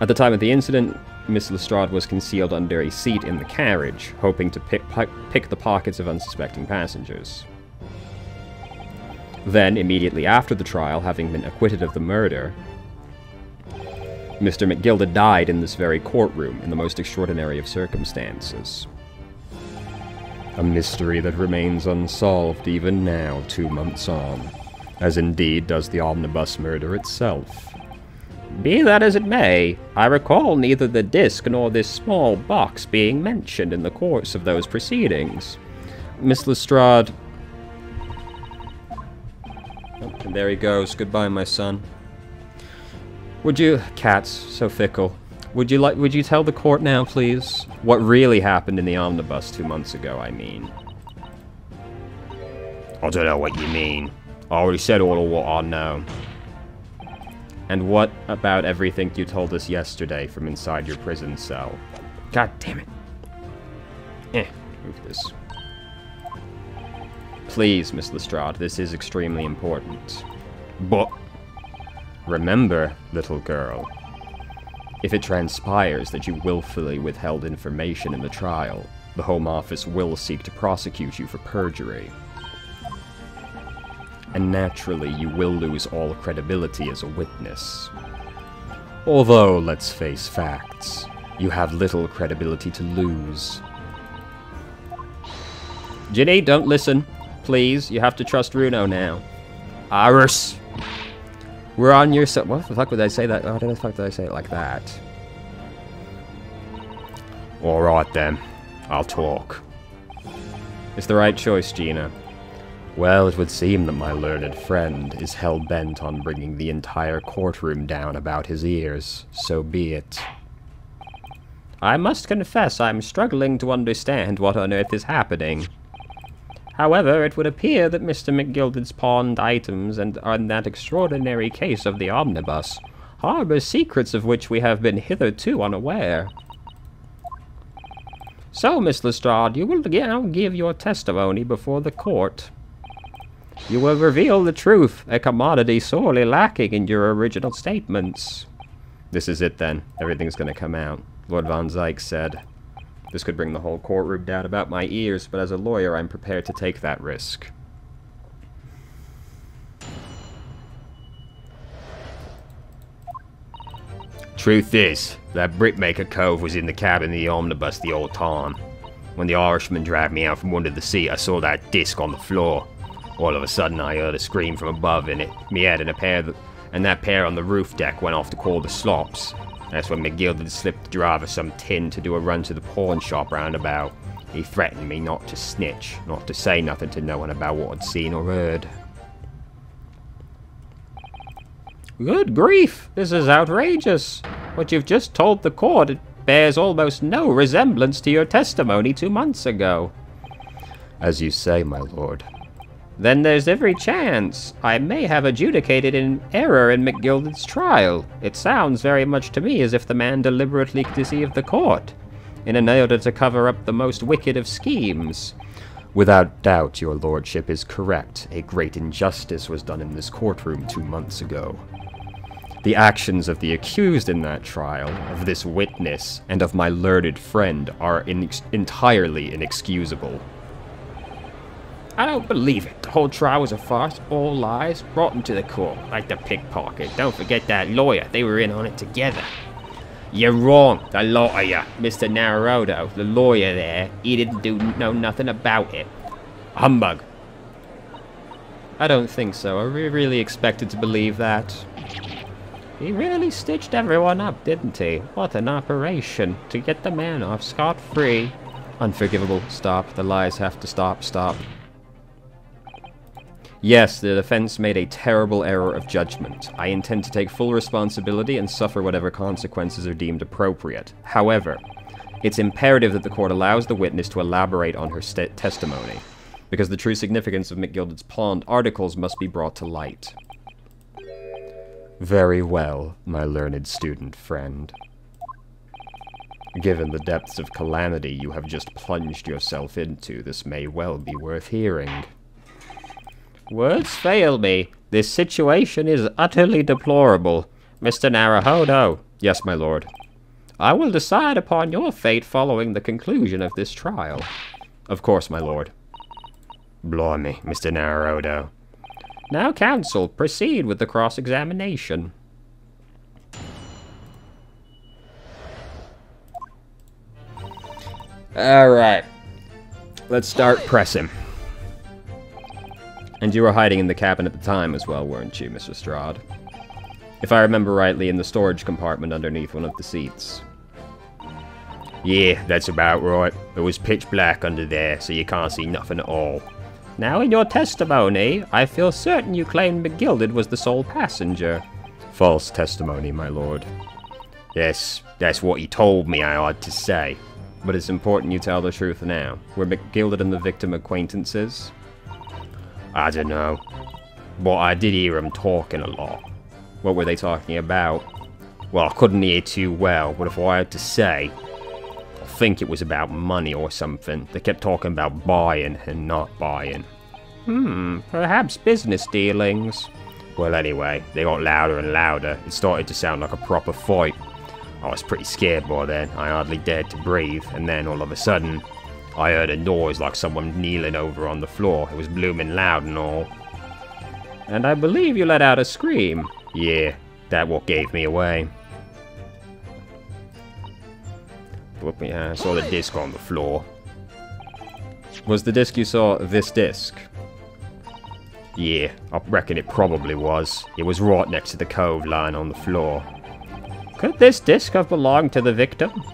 A: At the time of the incident, Miss Lestrade was concealed under a seat in the carriage, hoping to pick the pockets of unsuspecting passengers. Then, immediately after the trial, having been acquitted of the murder, Mr. McGilded died in this very courtroom in the most extraordinary of circumstances. A mystery that remains unsolved even now, 2 months on, as indeed does the omnibus murder itself. Be that as it may, I recall neither the disc nor this small box being mentioned in the course of those proceedings. Miss Lestrade... Oh, and there he goes. Goodbye, my son. Would you... Cats, so fickle. Would you tell the court now, please? What really happened in the omnibus 2 months ago, I mean.
B: I don't know what you mean. I already said all of what I know.
A: And what about everything you told us yesterday from inside your prison cell?
B: God damn it.
A: Move this. Please, Miss Lestrade, this is extremely important.
B: But...
A: Remember, little girl, if it transpires that you willfully withheld information in the trial, the Home Office will seek to prosecute you for perjury. And naturally, you will lose all credibility as a witness. Although, let's face facts, you have little credibility to lose. Ginny, don't listen. Please, you have to trust Runo now.
B: Iris!
A: We're on your side. What the fuck would I say that? Oh, how the fuck did I say it like that?
B: Alright then. I'll talk.
A: It's the right choice, Gina. Well, it would seem that my learned friend is hell-bent on bringing the entire courtroom down about his ears. So be it. I must confess I'm struggling to understand what on earth is happening. However, it would appear that Mr. McGilded's pawned items and on that extraordinary case of the omnibus harbor secrets of which we have been hitherto unaware. So, Miss Lestrade, you will now give your testimony before the court.
D: You will reveal the truth, a commodity sorely lacking in your original statements.
A: This is it then. Everything's gonna come out. Lord Von Zeyck said. This could bring the whole courtroom down about my ears, but as a lawyer, I'm prepared to take that risk.
B: Truth is, that Brickmaker Cove was in the cabin of the omnibus the whole time. When the Irishman dragged me out from under the seat, I saw that disc on the floor. All of a sudden, I heard a scream from above, and me head and that pair on the roof deck went off to call the slops. That's when McGilded slipped the driver some tin to do a run to the pawn shop roundabout. He threatened me not to snitch, not to say nothing to no one about what I'd seen or heard.
D: Good grief, this is outrageous. What you've just told the court bears almost no resemblance to your testimony 2 months ago.
A: As you say, my lord.
D: Then there's every chance I may have adjudicated an error in McGilded's trial. It sounds very much to me as if the man deliberately deceived the court, in order to cover up the most wicked of schemes.
A: Without doubt, your lordship is correct. A great injustice was done in this courtroom 2 months ago. The actions of the accused in that trial, of this witness, and of my learned friend are entirely inexcusable.
D: I don't believe it. The whole trial was a farce, all lies, brought into the court, like the pickpocket. Don't forget that lawyer. They were in on it together. You're wrong. The lawyer, Mr. Naruto, the lawyer there, he didn't know nothing about it. Humbug.
A: I don't think so. Are we really expected to believe that?
D: He really stitched everyone up, didn't he? What an operation to get the man off scot-free.
A: Unforgivable. Stop. The lies have to stop. Stop. Yes, the defense made a terrible error of judgment. I intend to take full responsibility and suffer whatever consequences are deemed appropriate. However, it's imperative that the court allows the witness to elaborate on her testimony, because the true significance of McGilded's pawned articles must be brought to light. Very well, my learned student friend. Given the depths of calamity you have just plunged yourself into, this may well be worth hearing.
D: Words fail me. This situation is utterly deplorable. Mr. Naruhodo.
A: Yes, my lord.
D: I will decide upon your fate following the conclusion of this trial.
A: Of course, my lord.
B: Blimey, Mr. Naruhodo.
D: Now, counsel, proceed with the cross-examination.
A: Alright. Let's start pressing. And you were hiding in the cabin at the time as well, weren't you, Mr. Strahd? If I remember rightly, in the storage compartment underneath one of the seats.
B: Yeah, that's about right. It was pitch black under there, so you can't see nothing at all.
D: Now, in your testimony, I feel certain you claimed McGilded was the sole passenger.
A: False testimony, my lord.
B: Yes, that's what he told me I ought to say.
A: But it's important you tell the truth now. Were McGilded and the victim acquaintances?
B: I don't know. But I did hear him talking a lot.
A: What were they talking about?
B: Well, I couldn't hear too well, but if I had to say, I think it was about money or something. They kept talking about buying and not buying.
D: Perhaps business dealings.
B: Well, anyway, they got louder and louder. It started to sound like a proper fight. I was pretty scared by then. I hardly dared to breathe, and then all of a sudden, I heard a noise like someone kneeling over on the floor. It was blooming loud and all.
D: And I believe you let out a scream.
B: Yeah, that what gave me away. But yeah, I saw the disc on the floor.
A: Was the disc you saw this disc?
B: Yeah, I reckon it probably was. It was right next to the cove line on the floor.
D: Could this disc have belonged to the victim?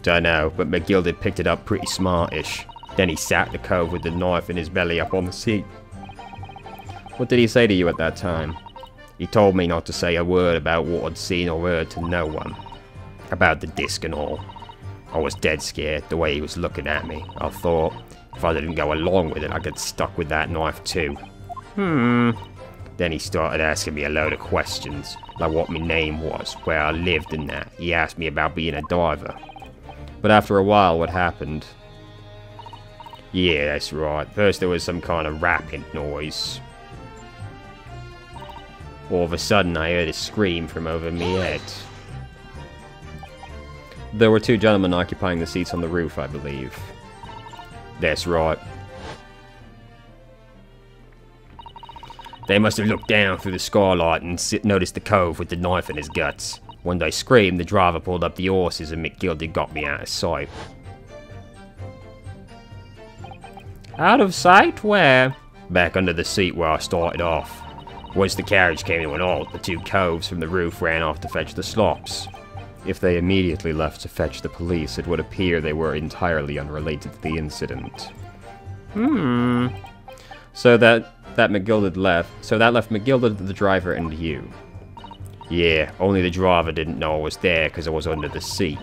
B: Dunno, but McGilded picked it up pretty smartish. Then he sat in the cove with the knife in his belly up on the seat.
A: What did he say to you at that time?
B: He told me not to say a word about what I'd seen or heard to no one. About the disc and all. I was dead scared the way he was looking at me. I thought, if I didn't go along with it, I'd get stuck with that knife too. Then he started asking me a load of questions, like what my name was, where I lived and that. He asked me about being a diver.
A: But after a while, what happened?
B: Yeah, that's right. First there was some kind of rapping noise.
D: All of a sudden, I heard a scream from over me head.
A: There were two gentlemen occupying the seats on the roof, I believe.
D: That's right. They must have looked down through the skylight and noticed the cove with the knife in his guts. When they screamed, the driver pulled up the horses and McGildy got me out of sight.
A: Out of sight? Where?
D: Back under the seat where I started off. Once the carriage came to an halt, the two coves from the roof ran off to fetch the slops.
A: If they immediately left to fetch the police, it would appear they were entirely unrelated to the incident. So that McGilded left. So that left McGilded, the driver, and you.
D: Yeah, only the driver didn't know I was there because I was under the seat.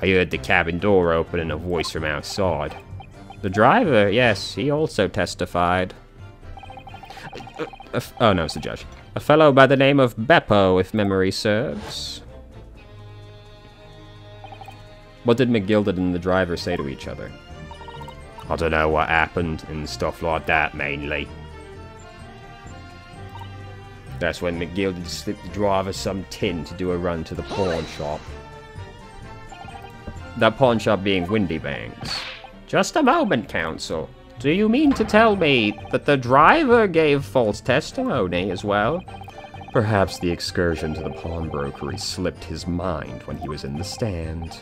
D: I heard the cabin door open and a voice from outside.
A: The driver, yes, he also testified. Oh no, it's the judge. A fellow by the name of Beppo, if memory serves. What did McGilded and the driver say to each other?
D: I don't know what happened and stuff like that, mainly. That's when McGilded slipped the driver some tin to do a run to the pawn shop.
A: That pawn shop being Windy Banks. Just a moment, counsel. Do you mean to tell me that the driver gave false testimony as well? Perhaps the excursion to the pawnbrokery slipped his mind when he was in the stand.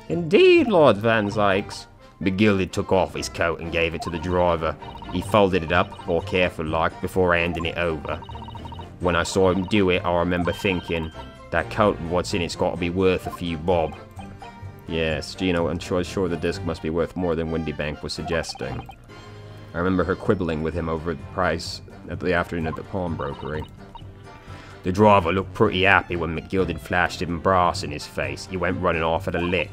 A: Indeed, Lord Van Zykes.
D: McGilded took off his coat and gave it to the driver. He folded it up, all careful-like, before handing it over. When I saw him do it, I remember thinking, that coat and what's in it's got to be worth a few bob.
A: Yes, Gino, I'm sure the disc must be worth more than Windy Bank was suggesting. I remember her quibbling with him over the price at the afternoon at the pawnbrokery.
D: The driver looked pretty happy when McGilded flashed him brass in his face. He went running off at a lick.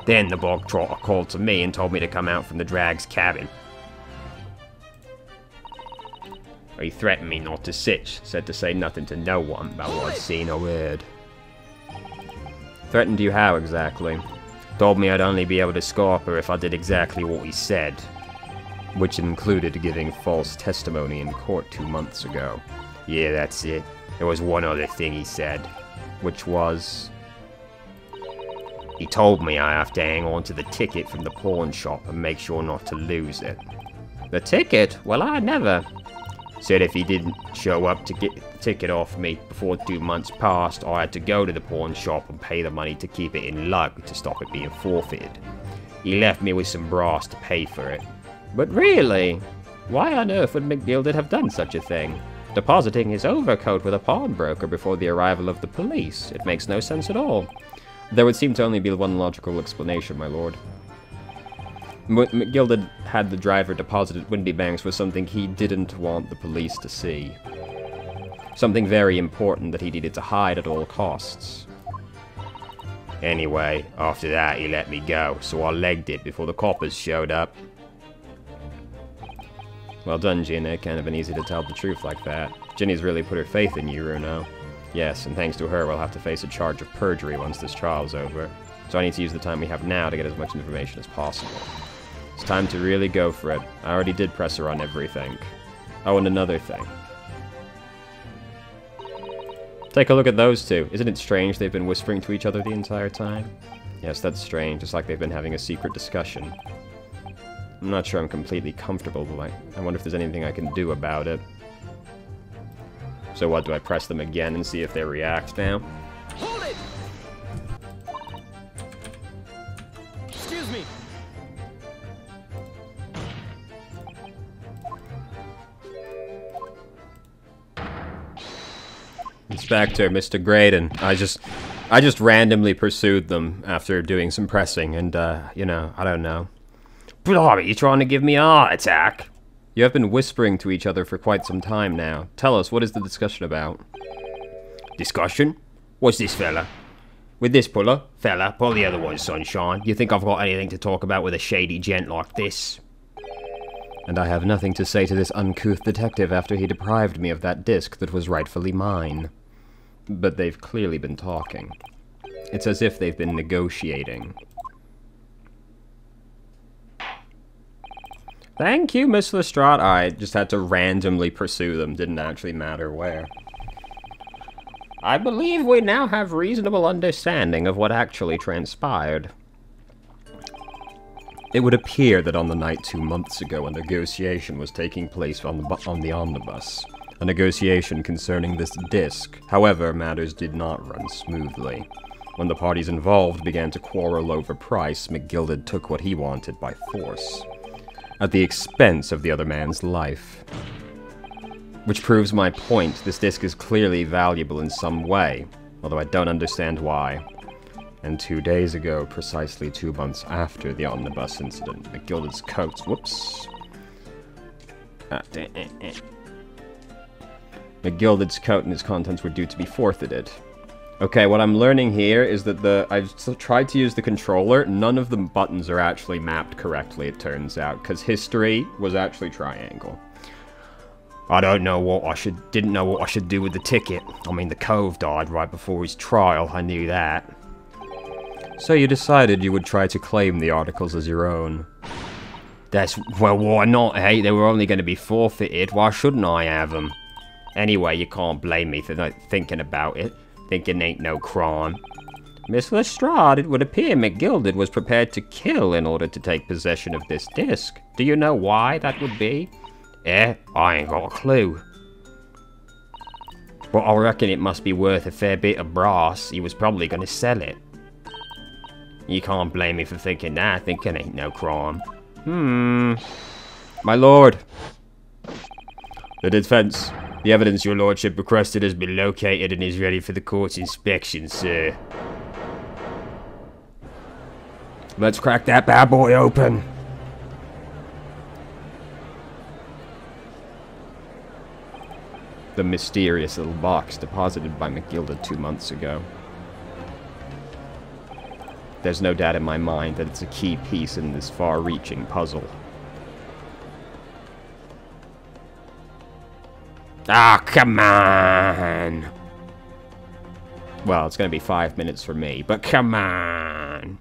D: Then the bog trotter called to me and told me to come out from the drag's cabin. He threatened me not to sitch, said to say nothing to no one about what I'd seen or heard.
A: Threatened you how exactly?
D: Told me I'd only be able to scarp her if I did exactly what he said.
A: Which included giving false testimony in court 2 months ago.
D: Yeah, that's it. There was one other thing he said.
A: Which was?
D: He told me I have to hang on to the ticket from the pawn shop and make sure not to lose it.
A: The ticket? Well, I never.
D: Said if he didn't show up to get the ticket off me before 2 months passed, I had to go to the pawn shop and pay the money to keep it in lug to stop it being forfeited. He left me with some brass to pay for it.
A: But really? Why on earth would McGilded have done such a thing? Depositing his overcoat with a pawnbroker before the arrival of the police. It makes no sense at all. There would seem to only be one logical explanation, my lord. McGilded had the driver deposit at Windy Banks was something he didn't want the police to see. Something very important that he needed to hide at all costs.
D: Anyway, after that he let me go, so I legged it before the coppers showed up.
A: Well done, Gina. Can't have been easy to tell the truth like that. Ginny's really put her faith in you, Runo. Yes, and thanks to her, we'll have to face a charge of perjury once this trial's over. So I need to use the time we have now to get as much information as possible. It's time to really go for it. I already did press her on everything. Oh, and another thing. Take a look at those two. Isn't it strange they've been whispering to each other the entire time? Yes, that's strange, just like they've been having a secret discussion. I'm not sure I'm completely comfortable, but I wonder if there's anything I can do about it. So what, do I press them again and see if they react now?
C: Hold it! Excuse me.
A: Inspector, Mr. Graydon. I just randomly pursued them after doing some pressing, and, you know, I don't know.
D: Blimey, you trying to give me a heart attack?
A: You have been whispering to each other for quite some time now. Tell us, what is the discussion about?
D: Discussion? What's this fella? With this puller? Fella, pull the other one, sunshine. You think I've got anything to talk about with a shady gent like this?
A: And I have nothing to say to this uncouth detective after he deprived me of that disc that was rightfully mine. But they've clearly been talking. It's as if they've been negotiating. Thank you, Miss Lestrade. I just had to randomly pursue them. Didn't actually matter where.
D: I believe we now have reasonable understanding of what actually transpired.
A: It would appear that on the night 2 months ago, a negotiation was taking place on the omnibus. A negotiation concerning this disc. However, matters did not run smoothly. When the parties involved began to quarrel over price, McGilded took what he wanted by force, at the expense of the other man's life. Which proves my point. This disc is clearly valuable in some way, although I don't understand why. And 2 days ago, precisely 2 months after the omnibus incident, McGilded's coats... Whoops. McGilded's coat and its contents were due to be forfeited. Okay, what I'm learning here is that I've tried to use the controller. None of the buttons are actually mapped correctly, it turns out, because history was actually triangle.
D: I didn't know what I should do with the ticket. I mean, the Cove died right before his trial, I knew that.
A: So you decided you would try to claim the articles as your own.
D: Well, why not, eh? They were only going to be forfeited, why shouldn't I have them? Anyway, you can't blame me for not thinking about it. Thinking ain't no crime. Miss Lestrade, it would appear McGilded was prepared to kill in order to take possession of this disc. Do you know why that would be? I ain't got a clue. But I reckon it must be worth a fair bit of brass. He was probably going to sell it. You can't blame me for thinking that. Thinking ain't no crime.
A: My lord!
B: The defense. The evidence your lordship requested has been located and is ready for the court's inspection, sir.
D: Let's crack that bad boy open.
A: The mysterious little box deposited by McGilded 2 months ago. There's no doubt in my mind that it's a key piece in this far-reaching puzzle.
D: Ah, come on!
A: Well, it's gonna be 5 minutes for me, but come on!